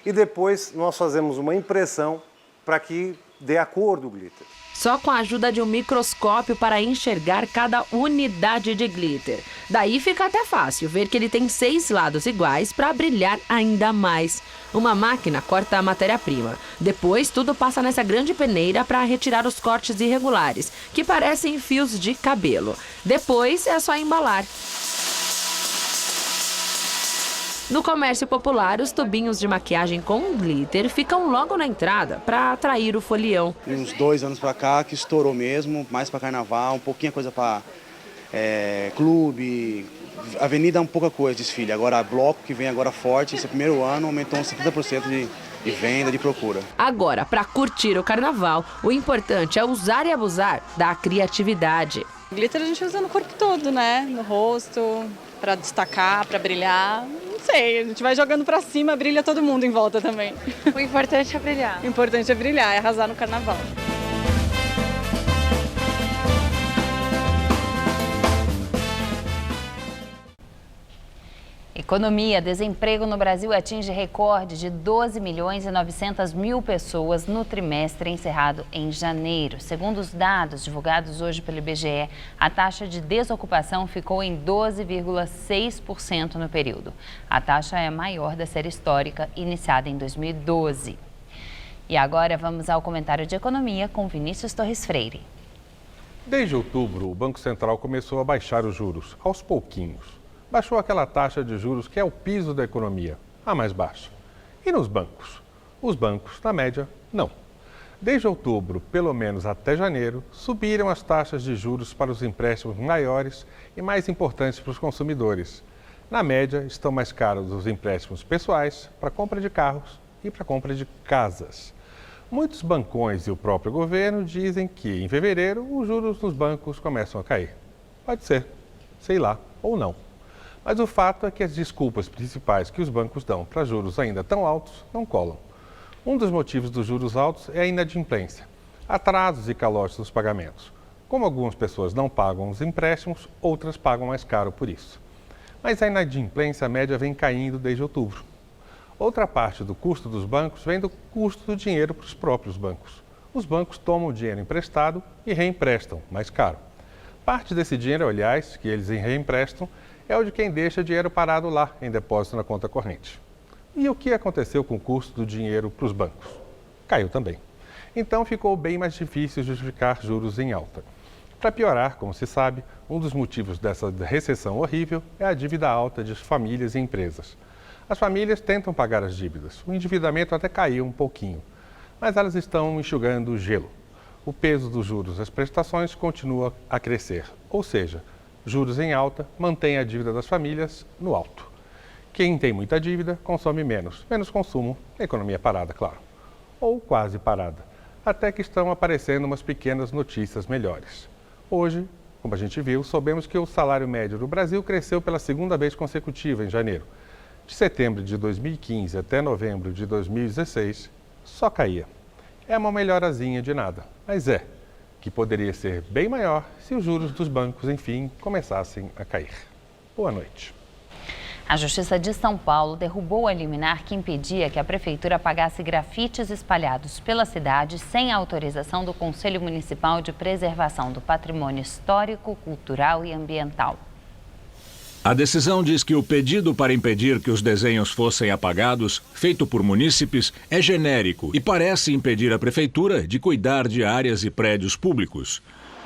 e depois nós fazemos uma impressão para que dê a cor do glitter. Só com a ajuda de um microscópio para enxergar cada unidade de glitter. Daí fica até fácil ver que ele tem 6 lados iguais para brilhar ainda mais. Uma máquina corta a matéria-prima. Depois, tudo passa nessa grande peneira para retirar os cortes irregulares, que parecem fios de cabelo. Depois, é só embalar. No comércio popular, os tubinhos de maquiagem com glitter ficam logo na entrada para atrair o folião. Uns 2 anos para cá que estourou mesmo, mais para carnaval, um pouquinho coisa para clube, avenida é um pouca coisa, desfile. Agora bloco que vem agora forte, esse primeiro ano aumentou uns 70% de venda, de procura. Agora, para curtir o carnaval, o importante é usar e abusar da criatividade. Glitter a gente usa no corpo todo, né? No rosto, para destacar, para brilhar. Não sei, a gente vai jogando para cima, brilha todo mundo em volta também. O importante é brilhar. O importante é brilhar, é arrasar no carnaval. Economia, desemprego no Brasil atinge recorde de 12.900.000 pessoas no trimestre encerrado em janeiro. Segundo os dados divulgados hoje pelo IBGE, a taxa de desocupação ficou em 12,6% no período. A taxa é a maior da série histórica, iniciada em 2012. E agora vamos ao comentário de economia com Vinícius Torres Freire. Desde outubro, o Banco Central começou a baixar os juros, aos pouquinhos. Baixou aquela taxa de juros que é o piso da economia, a mais baixa. E nos bancos? Os bancos, na média, não. Desde outubro, pelo menos até janeiro, subiram as taxas de juros para os empréstimos maiores e mais importantes para os consumidores. Na média, estão mais caros os empréstimos pessoais para compra de carros e para compra de casas. Muitos bancões e o próprio governo dizem que, em fevereiro, os juros nos bancos começam a cair. Pode ser, sei lá, ou não. Mas o fato é que as desculpas principais que os bancos dão para juros ainda tão altos não colam. Um dos motivos dos juros altos é a inadimplência, atrasos e calotes nos pagamentos. Como algumas pessoas não pagam os empréstimos, outras pagam mais caro por isso. Mas a inadimplência média vem caindo desde outubro. Outra parte do custo dos bancos vem do custo do dinheiro para os próprios bancos. Os bancos tomam o dinheiro emprestado e reemprestam, mais caro. Parte desse dinheiro, aliás, que eles reemprestam, é o de quem deixa dinheiro parado lá em depósito na conta corrente. E o que aconteceu com o custo do dinheiro para os bancos? Caiu também. Então ficou bem mais difícil justificar juros em alta. Para piorar, como se sabe, um dos motivos dessa recessão horrível é a dívida alta de famílias e empresas. As famílias tentam pagar as dívidas, o endividamento até caiu um pouquinho, mas elas estão enxugando o gelo. O peso dos juros das prestações continua a crescer, ou seja, juros em alta mantém a dívida das famílias no alto. Quem tem muita dívida consome menos consumo, economia parada, claro. Ou quase parada, até que estão aparecendo umas pequenas notícias melhores. Hoje, como a gente viu, soubemos que o salário médio do Brasil cresceu pela segunda vez consecutiva em janeiro. De setembro de 2015 até novembro de 2016, só caía. É uma melhorazinha de nada, mas que poderia ser bem maior se os juros dos bancos, enfim, começassem a cair. Boa noite. A Justiça de São Paulo derrubou a liminar que impedia que a Prefeitura apagasse grafites espalhados pela cidade sem autorização do Conselho Municipal de Preservação do Patrimônio Histórico, Cultural e Ambiental. A decisão diz que o pedido para impedir que os desenhos fossem apagados, feito por munícipes, é genérico e parece impedir a Prefeitura de cuidar de áreas e prédios públicos.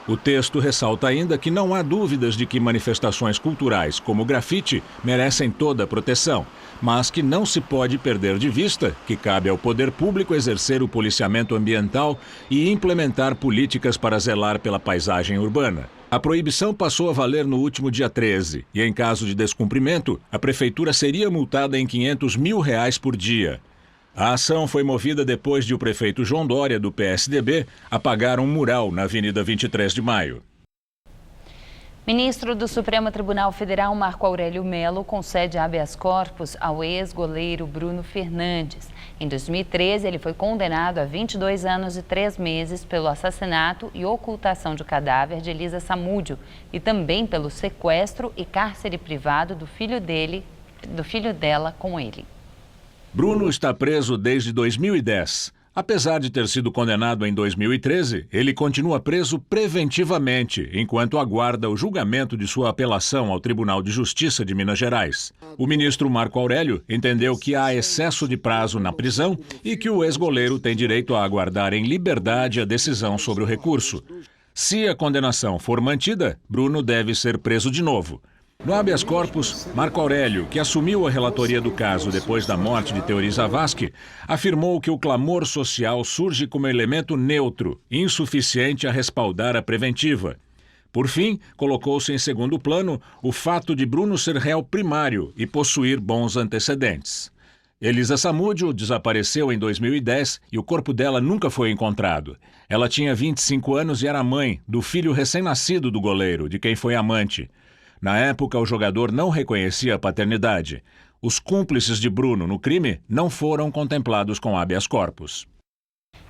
O texto ressalta ainda que não há dúvidas de que manifestações culturais, como o grafite, merecem toda a proteção, mas que não se pode perder de vista que cabe ao poder público exercer o policiamento ambiental e implementar políticas para zelar pela paisagem urbana. A proibição passou a valer no último dia 13 e, em caso de descumprimento, a Prefeitura seria multada em R$500 mil por dia. A ação foi movida depois de o prefeito João Dória, do PSDB, apagar um mural na Avenida 23 de Maio. Ministro do Supremo Tribunal Federal, Marco Aurélio Mello, concede habeas corpus ao ex-goleiro Bruno Fernandes. Em 2013, ele foi condenado a 22 anos e 3 meses pelo assassinato e ocultação de cadáver de Elisa Samúdio e também pelo sequestro e cárcere privado do filho dela com ele. Bruno está preso desde 2010. Apesar de ter sido condenado em 2013, ele continua preso preventivamente, enquanto aguarda o julgamento de sua apelação ao Tribunal de Justiça de Minas Gerais. O ministro Marco Aurélio entendeu que há excesso de prazo na prisão e que o ex-goleiro tem direito a aguardar em liberdade a decisão sobre o recurso. Se a condenação for mantida, Bruno deve ser preso de novo. No habeas corpus, Marco Aurélio, que assumiu a relatoria do caso depois da morte de Teori Zavascki, afirmou que o clamor social surge como elemento neutro, insuficiente a respaldar a preventiva. Por fim, colocou-se em segundo plano o fato de Bruno ser réu primário e possuir bons antecedentes. Elisa Samúdio desapareceu em 2010 e o corpo dela nunca foi encontrado. Ela tinha 25 anos e era mãe do filho recém-nascido do goleiro, de quem foi amante. Na época, o jogador não reconhecia a paternidade. Os cúmplices de Bruno no crime não foram contemplados com habeas corpus.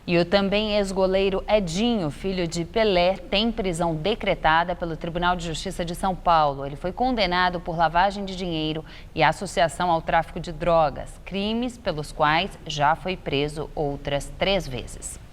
E o também ex-goleiro Edinho, filho de Pelé, tem prisão decretada pelo Tribunal de Justiça de São Paulo. Ele foi condenado por lavagem de dinheiro e associação ao tráfico de drogas, crimes pelos quais já foi preso outras 3 vezes.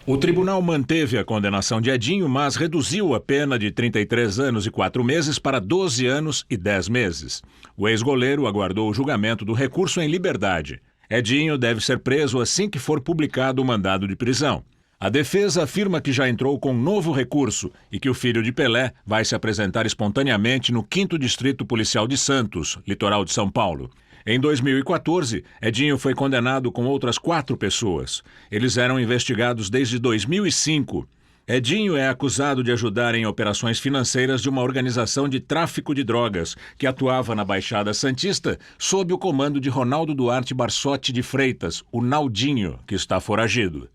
O tribunal manteve a condenação de Edinho, mas reduziu a pena de 33 anos e 4 meses para 12 anos e 10 meses. O ex-goleiro aguardou o julgamento do recurso em liberdade. Edinho deve ser preso assim que for publicado o mandado de prisão. A defesa afirma que já entrou com um novo recurso e que o filho de Pelé vai se apresentar espontaneamente no 5º Distrito Policial de Santos, litoral de São Paulo. Em 2014, Edinho foi condenado com outras 4 pessoas. Eles eram investigados desde 2005. Edinho é acusado de ajudar em operações financeiras de uma organização de tráfico de drogas que atuava na Baixada Santista sob o comando de Ronaldo Duarte Barsotti de Freitas, o Naldinho, que está foragido.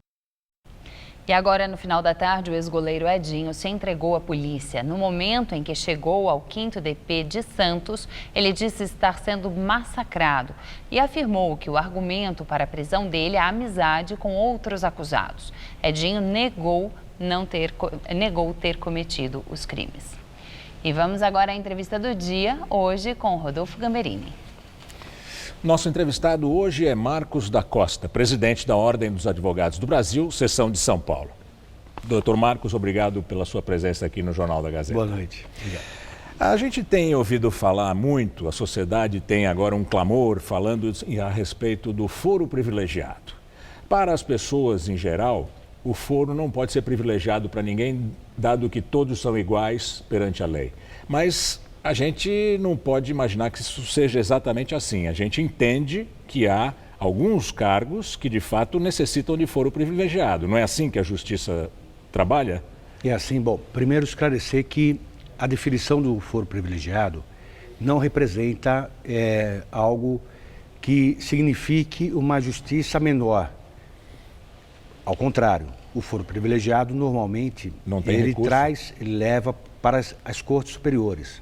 E agora, no final da tarde, o ex-goleiro Edinho se entregou à polícia. No momento em que chegou ao 5º DP de Santos, ele disse estar sendo massacrado e afirmou que o argumento para a prisão dele é a amizade com outros acusados. Edinho negou ter cometido os crimes. E vamos agora à entrevista do dia, hoje com Rodolfo Gamberini. Nosso entrevistado hoje é Marcos da Costa, presidente da Ordem dos Advogados do Brasil, seção de São Paulo. Doutor Marcos, obrigado pela sua presença aqui no Jornal da Gazeta. Boa noite. Obrigado. A gente tem ouvido falar muito, a sociedade tem agora um clamor falando a respeito do foro privilegiado. Para as pessoas em geral, o foro não pode ser privilegiado para ninguém, dado que todos são iguais perante a lei. Mas a gente não pode imaginar que isso seja exatamente assim. A gente entende que há alguns cargos que de fato necessitam de foro privilegiado. Não é assim que a justiça trabalha? É assim, bom, primeiro esclarecer que a definição do foro privilegiado não representa algo que signifique uma justiça menor. Ao contrário, o foro privilegiado normalmente ele leva para as cortes superiores,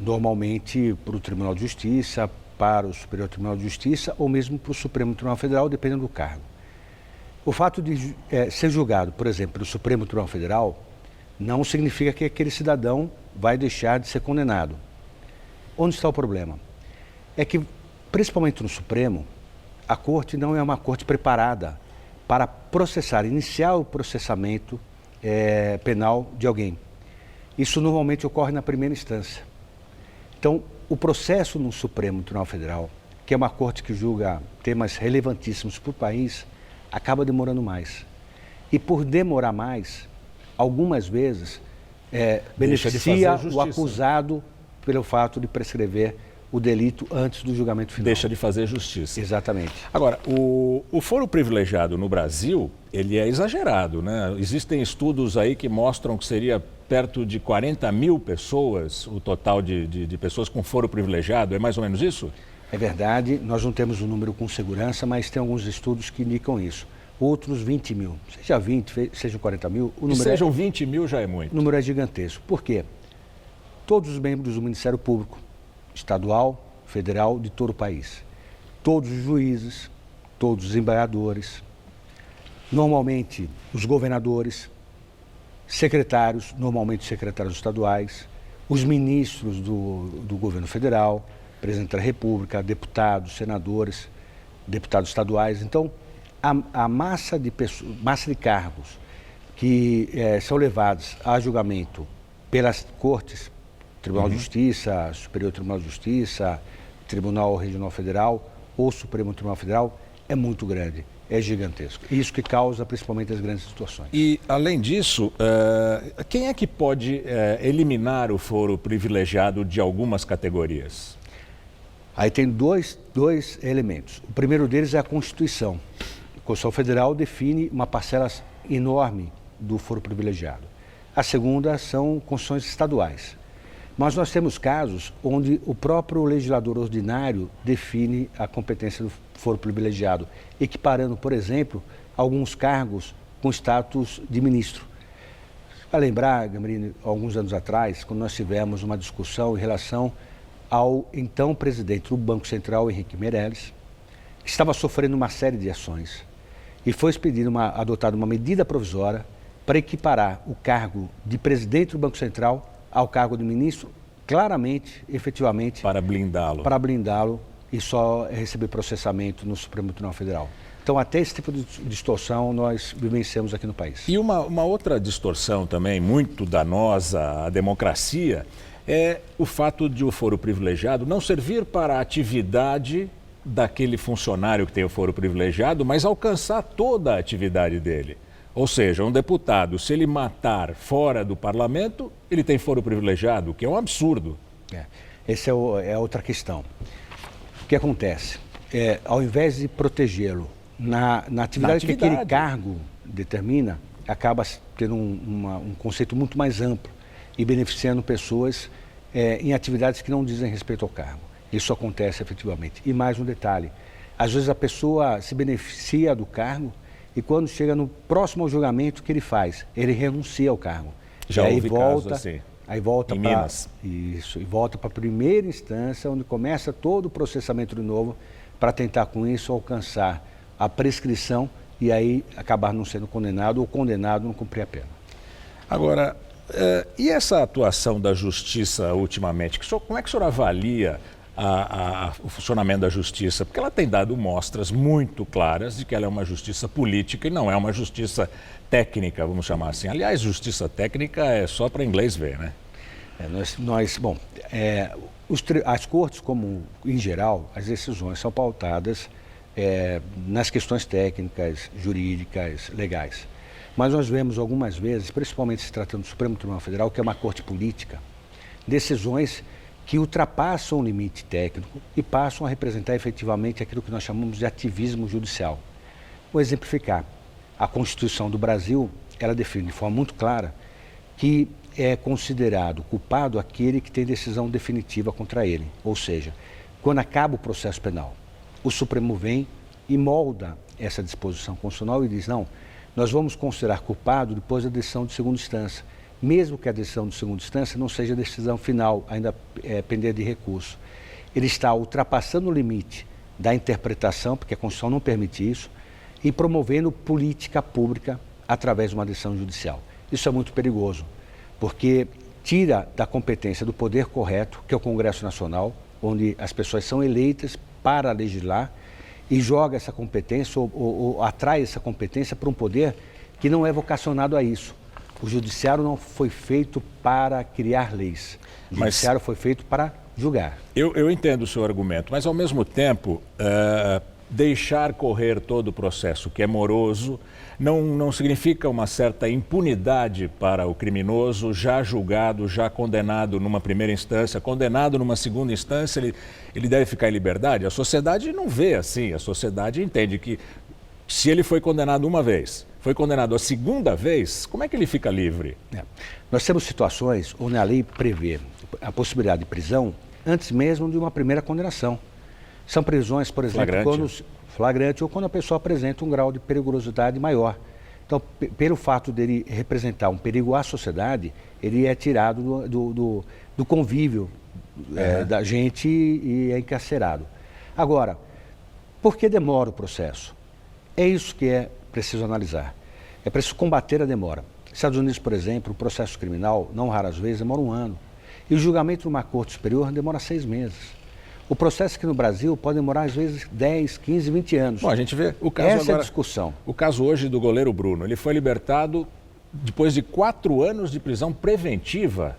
normalmente para o Tribunal de Justiça, para o Superior Tribunal de Justiça ou mesmo para o Supremo Tribunal Federal, dependendo do cargo. O fato de ser julgado, por exemplo, pelo Supremo Tribunal Federal, não significa que aquele cidadão vai deixar de ser condenado. Onde está o problema? É que, principalmente no Supremo, a corte não é uma corte preparada para iniciar o processamento penal de alguém. Isso normalmente ocorre na primeira instância. Então, o processo no Supremo Tribunal Federal, que é uma corte que julga temas relevantíssimos para o país, acaba demorando mais. E por demorar mais, algumas vezes beneficia o acusado pelo fato de prescrever o delito antes do julgamento final. Deixa de fazer justiça. Exatamente. Agora, o foro privilegiado no Brasil, ele é exagerado, né? Existem estudos aí que mostram que seria perto de 40 mil pessoas, o total de pessoas com foro privilegiado. É mais ou menos isso? É verdade, nós não temos um número com segurança, mas tem alguns estudos que indicam isso. Outros 20 mil, seja 20, seja 40 mil. O número sejam 20 mil já é muito. O número é gigantesco. Por quê? Todos os membros do Ministério Público, estadual, federal, de todo o país, todos os juízes, todos os desembargadores, normalmente os governadores, secretários, normalmente secretários estaduais, os ministros do governo federal, presidente da República, deputados, senadores, deputados estaduais. Então, a massa de cargos que são levados a julgamento pelas cortes, Tribunal de Justiça, Superior Tribunal de Justiça, Tribunal Regional Federal ou Supremo Tribunal Federal, é muito grande, é gigantesco. Isso que causa principalmente as grandes situações. E, além disso, quem é que pode eliminar o foro privilegiado de algumas categorias? Aí tem dois elementos. O primeiro deles é a Constituição. A Constituição Federal define uma parcela enorme do foro privilegiado. A segunda são constituições estaduais. Mas nós temos casos onde o próprio legislador ordinário define a competência do foro privilegiado, equiparando, por exemplo, alguns cargos com status de ministro. Vai lembrar, Gamberini, alguns anos atrás, quando nós tivemos uma discussão em relação ao então presidente do Banco Central, Henrique Meirelles, que estava sofrendo uma série de ações. E foi adotada uma medida provisória para equiparar o cargo de presidente do Banco Central ao cargo de ministro, claramente, efetivamente... Para blindá-lo. Para blindá-lo e só receber processamento no Supremo Tribunal Federal. Então, até esse tipo de distorção nós vivenciamos aqui no país. E uma outra distorção também muito danosa à democracia é o fato de o foro privilegiado não servir para a atividade daquele funcionário que tem o foro privilegiado, mas alcançar toda a atividade dele. Ou seja, um deputado, se ele matar fora do parlamento, ele tem foro privilegiado, o que é um absurdo. Essa é outra questão. O que acontece? Ao invés de protegê-lo na atividade que aquele cargo determina, acaba tendo um conceito muito mais amplo e beneficiando pessoas em atividades que não dizem respeito ao cargo. Isso acontece efetivamente. E mais um detalhe, às vezes a pessoa se beneficia do cargo e quando chega no próximo julgamento, o que ele faz? Ele renuncia ao cargo. Já houve casos assim. Aí volta em Minas. Isso, e volta para a primeira instância, onde começa todo o processamento de novo, para tentar com isso alcançar a prescrição e aí acabar não sendo condenado ou condenado não cumprir a pena. Agora, e essa atuação da justiça ultimamente? Como é que o senhor avalia o funcionamento da justiça, porque ela tem dado mostras muito claras de que ela é uma justiça política e não é uma justiça técnica, vamos chamar assim. Aliás, justiça técnica é só para inglês ver, né? As cortes, como em geral, as decisões são pautadas nas questões técnicas, jurídicas, legais. Mas nós vemos algumas vezes, principalmente se tratando do Supremo Tribunal Federal, que é uma corte política, decisões que ultrapassam o limite técnico e passam a representar efetivamente aquilo que nós chamamos de ativismo judicial. Vou exemplificar. A Constituição do Brasil, ela define de forma muito clara que é considerado culpado aquele que tem decisão definitiva contra ele. Ou seja, quando acaba o processo penal, o Supremo vem e molda essa disposição constitucional e diz, não, nós vamos considerar culpado depois da decisão de segunda instância, mesmo que a decisão de segunda instância não seja a decisão final, ainda pender de recurso. Ele está ultrapassando o limite da interpretação, porque a Constituição não permite isso, e promovendo política pública através de uma decisão judicial. Isso é muito perigoso, porque tira da competência do poder correto, que é o Congresso Nacional, onde as pessoas são eleitas para legislar, e joga essa competência ou atrai essa competência para um poder que não é vocacionado a isso. O judiciário não foi feito para criar leis. O judiciário foi feito para julgar. Eu entendo o seu argumento, mas ao mesmo tempo, deixar correr todo o processo que é moroso não significa uma certa impunidade para o criminoso já julgado, já condenado numa primeira instância, condenado numa segunda instância, ele deve ficar em liberdade? A sociedade não vê assim, a sociedade entende que se ele foi condenado uma vez, foi condenado a segunda vez, como é que ele fica livre? Nós temos situações onde a lei prevê a possibilidade de prisão antes mesmo de uma primeira condenação. São prisões, por exemplo, flagrante ou quando a pessoa apresenta um grau de periculosidade maior. Então, pelo fato dele representar um perigo à sociedade, ele é tirado do convívio da gente e é encarcerado. Agora, por que demora o processo? É isso que é preciso analisar. É preciso combater a demora. Nos Estados Unidos, por exemplo, o processo criminal, não raras vezes, demora 1 ano. E o julgamento numa corte superior demora 6 meses. O processo aqui no Brasil pode demorar, às vezes, 10, 15, 20 anos. Bom, a gente vê o caso Essa agora, é a discussão. O caso hoje do goleiro Bruno. Ele foi libertado depois de 4 anos de prisão preventiva.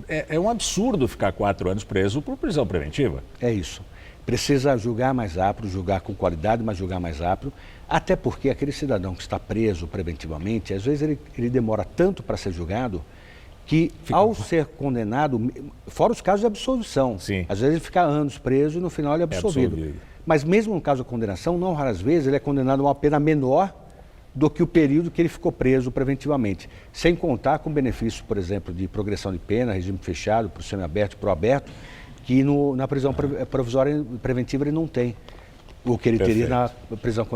É um absurdo ficar 4 anos preso por prisão preventiva. É isso. Precisa julgar mais rápido, julgar com qualidade, mas julgar mais rápido. Até porque aquele cidadão que está preso preventivamente, às vezes ele demora tanto para ser julgado que ao ser condenado, fora os casos de absolvição, às vezes ele fica anos preso e no final ele é absolvido. Mas mesmo no caso da condenação, não raras vezes ele é condenado a uma pena menor do que o período que ele ficou preso preventivamente. Sem contar com benefícios, por exemplo, de progressão de pena, regime fechado, para o semiaberto e para o aberto, que na prisão provisória preventiva ele não tem. O que ele teria na prisão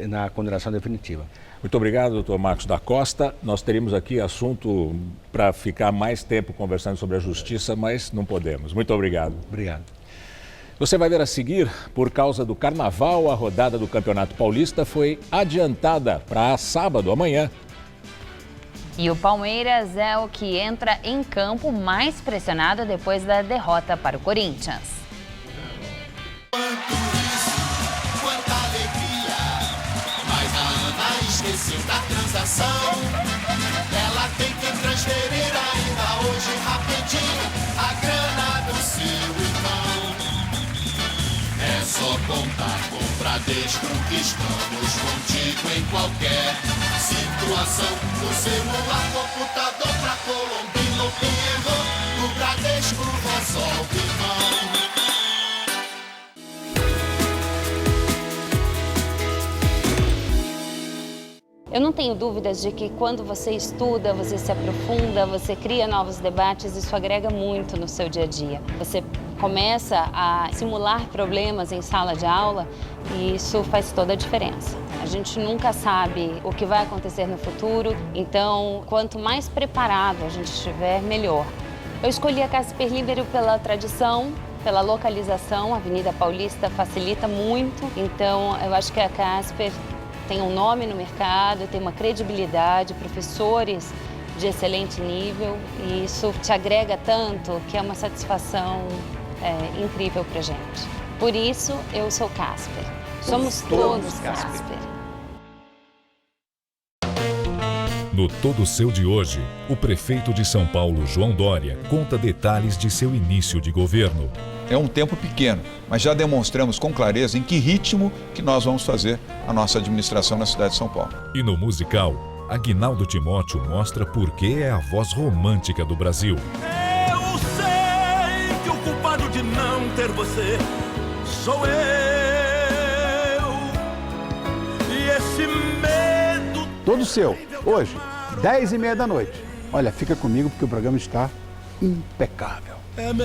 na condenação definitiva. Muito obrigado, doutor Marcos da Costa. Nós teríamos aqui assunto para ficar mais tempo conversando sobre a justiça, mas não podemos. Muito obrigado. Obrigado. Você vai ver a seguir, por causa do carnaval, a rodada do Campeonato Paulista foi adiantada para sábado, amanhã. E o Palmeiras é o que entra em campo mais pressionado depois da derrota para o Corinthians. Esqueceu da transação, ela tem que transferir ainda hoje rapidinho a grana do seu irmão. É só contar com o Bradesco que estamos contigo em qualquer situação. Do celular, computador pra Colombino, errou, o Bradesco resolve, irmão. Eu não tenho dúvidas de que quando você estuda, você se aprofunda, você cria novos debates, isso agrega muito no seu dia a dia. Você começa a simular problemas em sala de aula e isso faz toda a diferença. A gente nunca sabe o que vai acontecer no futuro, então quanto mais preparado a gente estiver, melhor. Eu escolhi a Casper Libero pela tradição, pela localização, a Avenida Paulista facilita muito, então eu acho que a Casper tem um nome no mercado, tem uma credibilidade, professores de excelente nível e isso te agrega tanto que é uma satisfação incrível pra gente. Por isso, eu sou Casper. Somos todos Casper. No Todo Seu de hoje, o prefeito de São Paulo, João Dória, conta detalhes de seu início de governo. É um tempo pequeno, mas já demonstramos com clareza em que ritmo que nós vamos fazer a nossa administração na cidade de São Paulo. E no musical, Aguinaldo Timóteo mostra por que é a voz romântica do Brasil. Eu sei que o culpado de não ter você sou eu. E esse medo... Todo Seu, hoje, 10h30 da noite. Olha, fica comigo porque o programa está impecável. É meu.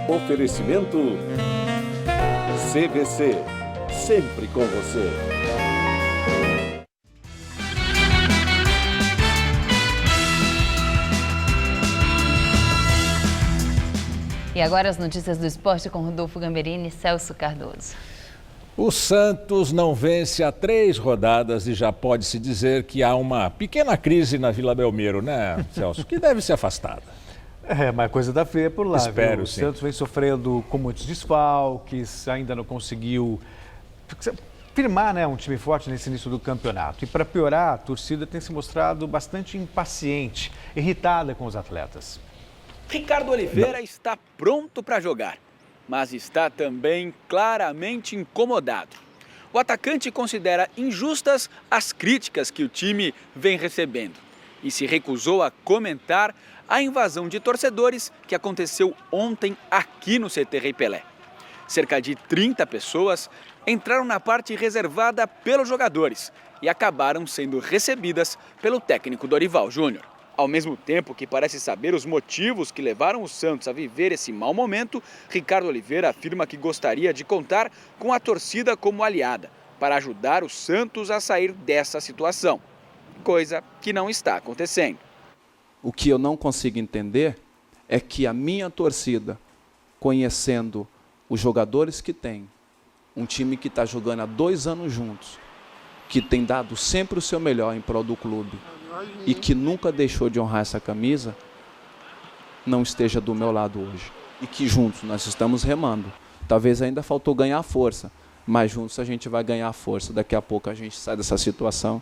Oferecimento CVC, sempre com você. E agora as notícias do esporte com Rodolfo Gamberini e Celso Cardoso. O Santos não vence há 3 rodadas e já pode-se dizer que há uma pequena crise na Vila Belmiro, né, Celso? Que deve ser afastada. Mas coisa da feia por lá. Espero, viu? O sim. Santos vem sofrendo com muitos desfalques, ainda não conseguiu firmar, né, um time forte nesse início do campeonato. E para piorar, a torcida tem se mostrado bastante impaciente, irritada com os atletas. Ricardo Oliveira está pronto para jogar, mas está também claramente incomodado. O atacante considera injustas as críticas que o time vem recebendo e se recusou a comentar a invasão de torcedores que aconteceu ontem aqui no CT Rei Pelé. Cerca de 30 pessoas entraram na parte reservada pelos jogadores e acabaram sendo recebidas pelo técnico Dorival Júnior. Ao mesmo tempo que parece saber os motivos que levaram o Santos a viver esse mau momento, Ricardo Oliveira afirma que gostaria de contar com a torcida como aliada para ajudar o Santos a sair dessa situação, coisa que não está acontecendo. O que eu não consigo entender é que a minha torcida, conhecendo os jogadores que tem, um time que está jogando há 2 anos juntos, que tem dado sempre o seu melhor em prol do clube e que nunca deixou de honrar essa camisa, não esteja do meu lado hoje. E que juntos nós estamos remando. Talvez ainda faltou ganhar força, mas juntos a gente vai ganhar força. Daqui a pouco a gente sai dessa situação.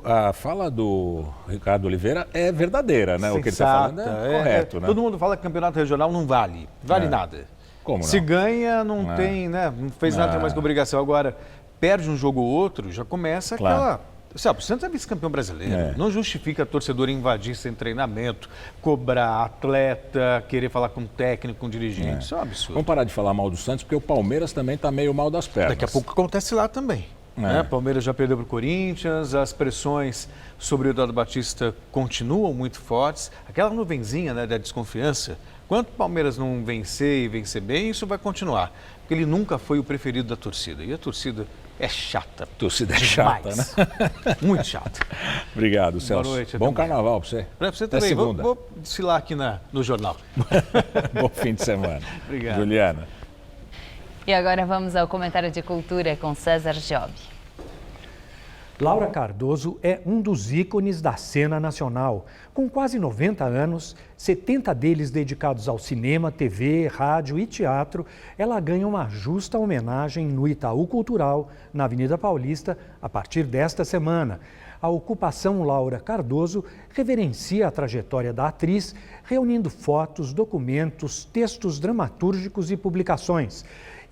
A fala do Ricardo Oliveira é verdadeira, né? O que ele está falando é correto, né? Todo mundo fala que campeonato regional não vale nada. Como não? Se ganha, não tem, né? Não fez nada mais que obrigação. Agora, perde um jogo ou outro, já começa aquela... Sabe, o Santos é vice-campeão brasileiro. Não justifica torcedor invadir sem treinamento, cobrar atleta, querer falar com técnico, com dirigente. Isso é um absurdo. Vamos parar de falar mal do Santos, porque o Palmeiras também está meio mal das pernas. Daqui a pouco acontece lá também. Né? Palmeiras já perdeu para o Corinthians, as pressões sobre o Eduardo Batista continuam muito fortes. Aquela nuvenzinha, né, da desconfiança, enquanto o Palmeiras não vencer e vencer bem, isso vai continuar. Porque ele nunca foi o preferido da torcida. E a torcida é chata. A torcida é chata, né? Muito chata. Obrigado, Celso. Boa noite. Bom carnaval para você. Para você até também. segunda. Vou desfilar aqui no jornal. Bom fim de semana. Obrigado. Juliana. E agora vamos ao comentário de cultura com César Job. Laura Cardoso é um dos ícones da cena nacional. Com quase 90 anos, 70 deles dedicados ao cinema, TV, rádio e teatro, ela ganha uma justa homenagem no Itaú Cultural, na Avenida Paulista, a partir desta semana. A ocupação Laura Cardoso reverencia a trajetória da atriz, reunindo fotos, documentos, textos dramatúrgicos e publicações,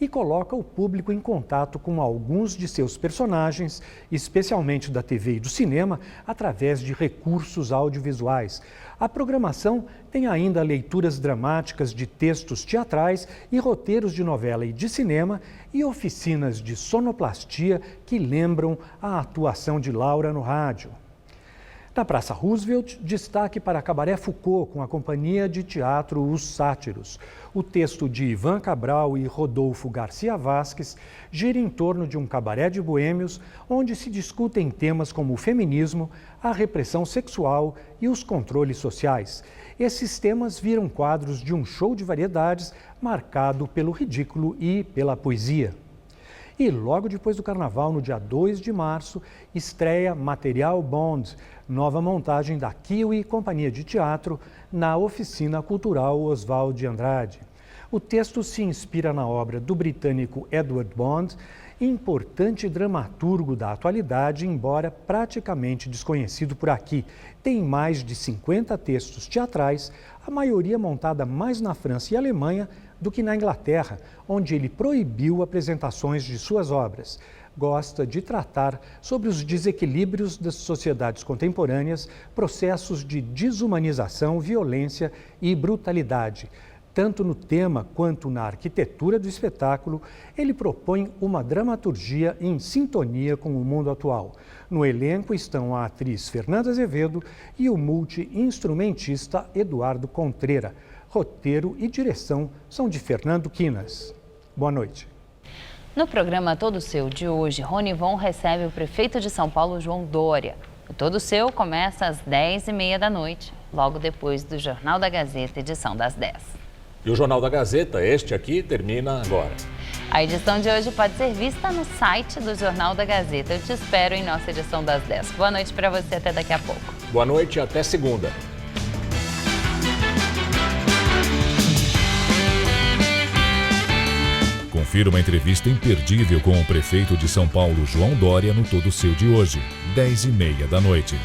e coloca o público em contato com alguns de seus personagens, especialmente da TV e do cinema, através de recursos audiovisuais. A programação tem ainda leituras dramáticas de textos teatrais e roteiros de novela e de cinema e oficinas de sonoplastia que lembram a atuação de Laura no rádio. Na Praça Roosevelt, destaque para Cabaré Foucault, com a companhia de teatro Os Sátiros. O texto de Ivan Cabral e Rodolfo Garcia Vasques gira em torno de um cabaré de boêmios, onde se discutem temas como o feminismo, a repressão sexual e os controles sociais. Esses temas viram quadros de um show de variedades marcado pelo ridículo e pela poesia. E logo depois do Carnaval, no dia 2 de março, estreia Material Bond, nova montagem da Kiwi Companhia de Teatro, na Oficina Cultural Oswald de Andrade. O texto se inspira na obra do britânico Edward Bond, importante dramaturgo da atualidade, embora praticamente desconhecido por aqui. Tem mais de 50 textos teatrais, a maioria montada mais na França e Alemanha do que na Inglaterra, onde ele proibiu apresentações de suas obras. Gosta de tratar sobre os desequilíbrios das sociedades contemporâneas, processos de desumanização, violência e brutalidade. Tanto no tema quanto na arquitetura do espetáculo, ele propõe uma dramaturgia em sintonia com o mundo atual. No elenco estão a atriz Fernanda Azevedo e o multi-instrumentista Eduardo Contreira. Roteiro e direção são de Fernando Quinas. Boa noite. No programa Todo Seu de hoje, Rony Von recebe o prefeito de São Paulo, João Dória. O Todo Seu começa às 10h30 da noite, logo depois do Jornal da Gazeta, edição das 10. E o Jornal da Gazeta, este aqui, termina agora. A edição de hoje pode ser vista no site do Jornal da Gazeta. Eu te espero em nossa edição das 10. Boa noite para você, até daqui a pouco. Boa noite e até segunda. Confira uma entrevista imperdível com o prefeito de São Paulo, João Dória, no Todo Seu de hoje, 10h30 da noite.